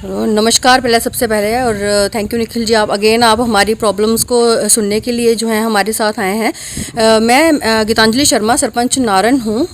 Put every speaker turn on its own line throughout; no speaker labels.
चलो नमस्कार पहले सबसे पहले, और थैंक यू निखिल जी, आप हमारी प्रॉब्लम्स को सुनने के लिए जो है हमारे साथ आए हैं। मैं गीतांजलि शर्मा, सरपंच नारन हूँ।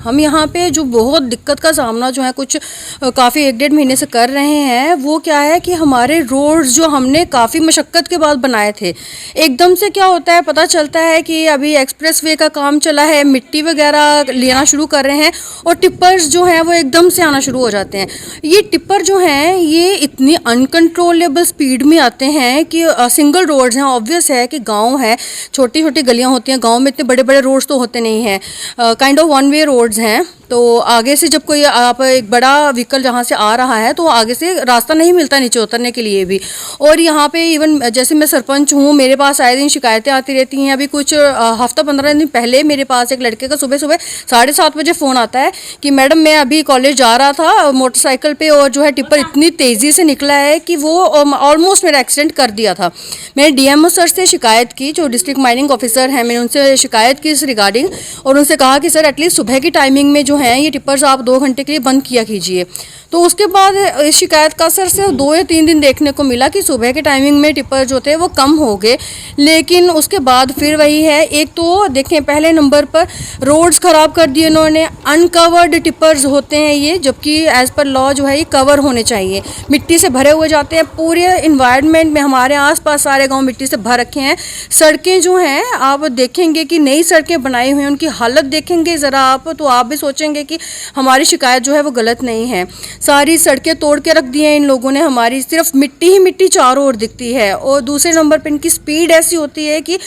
हम यहाँ पे जो बहुत दिक्कत का सामना जो है कुछ काफ़ी 1-1.5 महीने से कर रहे हैं, वो क्या है कि हमारे रोड्स जो हमने काफ़ी मशक्क़त के बाद बनाए थे, एकदम से क्या होता है, पता चलता है कि अभी एक्सप्रेस वे का काम चला है, मिट्टी वगैरह लेना शुरू कर रहे हैं और टिप्पर्स जो हैं वो एकदम से आना शुरू हो जाते हैं। ये टिप्पर जो हैं ये इतनी अनकंट्रोलेबल स्पीड में आते हैं कि सिंगल रोड्स हैं, ऑब्वियस है कि गांव है, छोटी छोटी गलियां होती हैं, गांव में इतने बड़े बड़े रोड्स तो होते नहीं हैं, kind of one way roads हैं। तो आगे से जब कोई आप एक बड़ा व्हीकल जहाँ से आ रहा है तो आगे से रास्ता नहीं मिलता नीचे उतरने के लिए भी। और यहाँ पे इवन जैसे मैं सरपंच हूँ, मेरे पास आए दिन शिकायतें आती रहती हैं। अभी कुछ हफ्ता 15 दिन पहले मेरे पास एक लड़के का सुबह सुबह 7:30 बजे फ़ोन आता है कि मैडम मैं अभी कॉलेज जा रहा था मोटरसाइकिल पे, और जो है टिप्पर इतनी तेज़ी से निकला है कि वो ऑलमोस्ट मेरा एक्सीडेंट कर दिया था। मैंने डीएमओ सर से शिकायत की, जो डिस्ट्रिक्ट माइनिंग ऑफिसर हैं, मैंने उनसे शिकायत की इस रिगार्डिंग, और उनसे कहा कि सर एटलीस्ट सुबह की टाइमिंग में जो है ये टिप्पर्स आप 2 घंटे के लिए बंद किया कीजिए। तो उसके बाद इस शिकायत का असर से 2 या 3 दिन देखने को मिला कि सुबह के टाइमिंग में टिप्पर जो थे वो कम हो गए, लेकिन उसके बाद फिर वही है। एक तो देखें, पहले नंबर पर रोड्स ख़राब कर दिए इन्होंने, अनकवर्ड टिप्पर्स होते हैं ये, जबकि एज़ पर लॉ जो है ये कवर होने चाहिए, मिट्टी से भरे हुए जाते हैं। पूरे इन्वायरमेंट में हमारे आसपास सारे गांव मिट्टी से भर रखे हैं। सड़कें जो हैं आप देखेंगे कि नई सड़कें बनाई हुई हैं, उनकी हालत देखेंगे ज़रा आप, तो आप भी सोचेंगे कि हमारी शिकायत जो है वो गलत नहीं है। सारी सड़कें तोड़ के रख दी हैं इन लोगों ने, हमारी सिर्फ मिट्टी ही मिट्टी चारों ओर दिखती है। और दूसरे नंबर पर इनकी स्पीड ऐसी होती है कि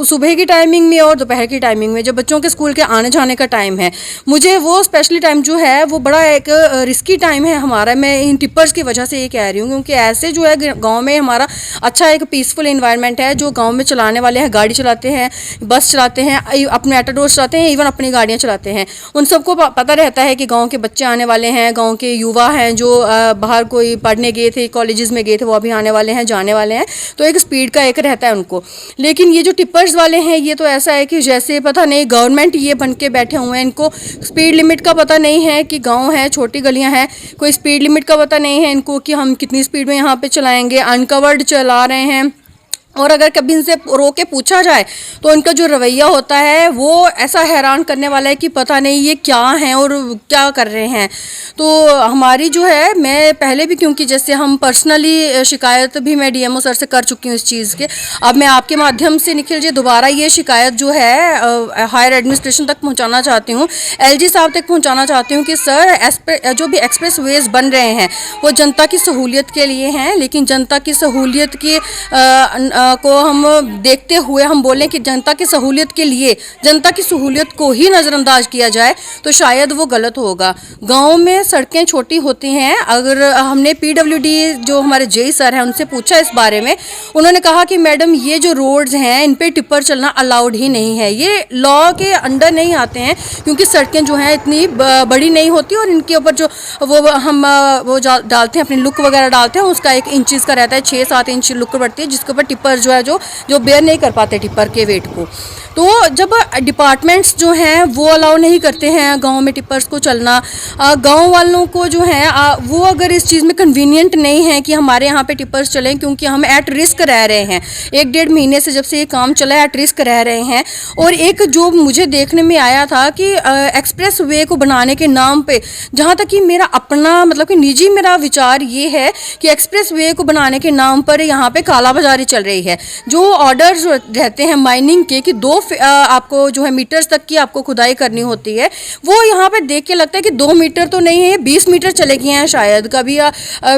सुबह की टाइमिंग में और दोपहर की टाइमिंग में, जब बच्चों के स्कूल के आने जाने का टाइम है, मुझे वो स्पेशली टाइम जो है वो बड़ा एक रिस्की टाइम है हमारा। मैं इन टिप्पर्स की वजह से ये कह रही हूँ, क्योंकि ऐसे जो है गाँव में हमारा अच्छा एक पीसफुल इन्वायरमेंट है। जो गाँव में चलाने वाले हैं, गाड़ी चलाते हैं, बस चलाते हैं, अपने ऑटोडोर्स चलाते हैं, इवन अपनी गाड़ियाँ चलाते हैं, उन सबको पता रहता है कि गाँव के बच्चे आने वाले हैं, गाँव के युवा हैं जो बाहर कोई पढ़ने गए थे, कॉलेजेस में गए थे, वो अभी आने वाले हैं, जाने वाले हैं, तो एक स्पीड का एक रहता है उनको। लेकिन ये जो टिप्पर्स वाले हैं ये तो ऐसा है कि जैसे पता नहीं गवर्नमेंट ये बन के बैठे हुए हैं, इनको स्पीड लिमिट का पता नहीं है कि गांव है, छोटी गलियां हैं, कोई स्पीड लिमिट का पता नहीं है इनको कि हम कितनी स्पीड में यहाँ पे चलाएंगे, अनकवर्ड चला रहे हैं। और अगर कभी इनसे रोक के पूछा जाए तो इनका जो रवैया होता है वो ऐसा हैरान करने वाला है कि पता नहीं ये क्या हैं और क्या कर रहे हैं। तो हमारी जो है, मैं पहले भी, क्योंकि जैसे हम पर्सनली शिकायत भी मैं डीएमओ सर से कर चुकी हूँ इस चीज़ के, अब मैं आपके माध्यम से निखिल जी दोबारा ये शिकायत जो है हायर एडमिनिस्ट्रेशन तक पहुँचाना चाहती हूँ, एलजी साहब तक पहुँचाना चाहती हूँ कि सर जो भी एक्सप्रेस वेज बन रहे हैं वो जनता की सहूलियत के लिए हैं, लेकिन जनता की सहूलियत की को हम देखते हुए हम बोलें कि जनता की सहूलियत के लिए जनता की सहूलियत को ही नज़रअंदाज किया जाए तो शायद वो गलत होगा। गांव में सड़कें छोटी होती हैं। अगर हमने पीडब्ल्यूडी जो हमारे जेई सर हैं उनसे पूछा इस बारे में, उन्होंने कहा कि मैडम ये जो रोड्स हैं इन पे टिप्पर चलना अलाउड ही नहीं है, ये लॉ के अंडर नहीं आते हैं, क्योंकि सड़कें जो हैं इतनी बड़ी नहीं होती और इनके ऊपर जो हम डालते हैं, अपनी लुक वगैरह डालते हैं, उसका 1 इंच का रहता है, 6-7 इंच लुक बढ़ती है, जिसके ऊपर टिप्पर जो है जो बेयर नहीं कर पाते टिप्पर के वेट को। तो जब डिपार्टमेंट्स जो हैं वो अलाउ नहीं करते हैं गांव में टिप्पर्स को चलना, गांव वालों को जो है वो अगर इस चीज़ में कन्वीनियंट नहीं है कि हमारे यहाँ पे टिप्पर्स चलें, क्योंकि हम एट रिस्क रह रहे हैं, 1-1.5 महीने से जब से ये काम चला है एट रिस्क रह रहे हैं। और एक जो मुझे देखने में आया था कि एक्सप्रेस वे को बनाने के नाम पे, जहाँ तक कि मेरा अपना मतलब कि निजी मेरा विचार ये है कि एक्सप्रेस वे को बनाने के नाम पर यहाँ पे कालाबाजारी चल रही है। जो ऑर्डर्स रहते हैं माइनिंग के कि 2 आपको जो है मीटर्स तक की आपको खुदाई करनी होती है, वो यहाँ पे देख के लगता है कि 2 मीटर तो नहीं है, 20 मीटर चले गए हैं शायद। कभी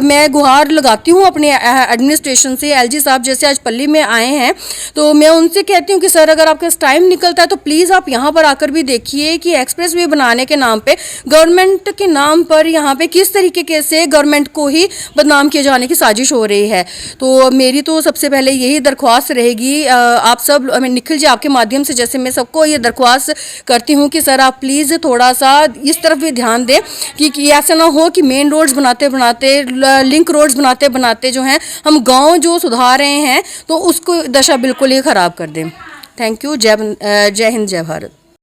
मैं गुहार लगाती हूँ अपने एडमिनिस्ट्रेशन से, एलजी साहब जैसे आज पल्ली में आए हैं तो मैं उनसे कहती हूँ कि सर अगर आपके टाइम निकलता है तो प्लीज़ आप यहाँ पर आकर भी देखिए कि एक्सप्रेस वे बनाने के नाम पे, गवर्नमेंट के नाम पर यहाँ पे किस तरीके से गवर्नमेंट को ही बदनाम किए जाने की साजिश हो रही है। तो मेरी तो सबसे पहले यही दरख्वास्त रहेगी आप सब, निखिल जी आपके माध्यम से, जैसे मैं सबको ये दरख्वास्त करती हूँ कि सर आप प्लीज़ थोड़ा सा इस तरफ भी ध्यान दें कि ऐसा ना हो कि मेन रोड्स बनाते बनाते, लिंक रोड्स बनाते बनाते जो हैं हम गांव जो सुधार रहे हैं तो उसको दशा बिल्कुल ही ख़राब कर दें। Thank you. जय हिंद, जय भारत।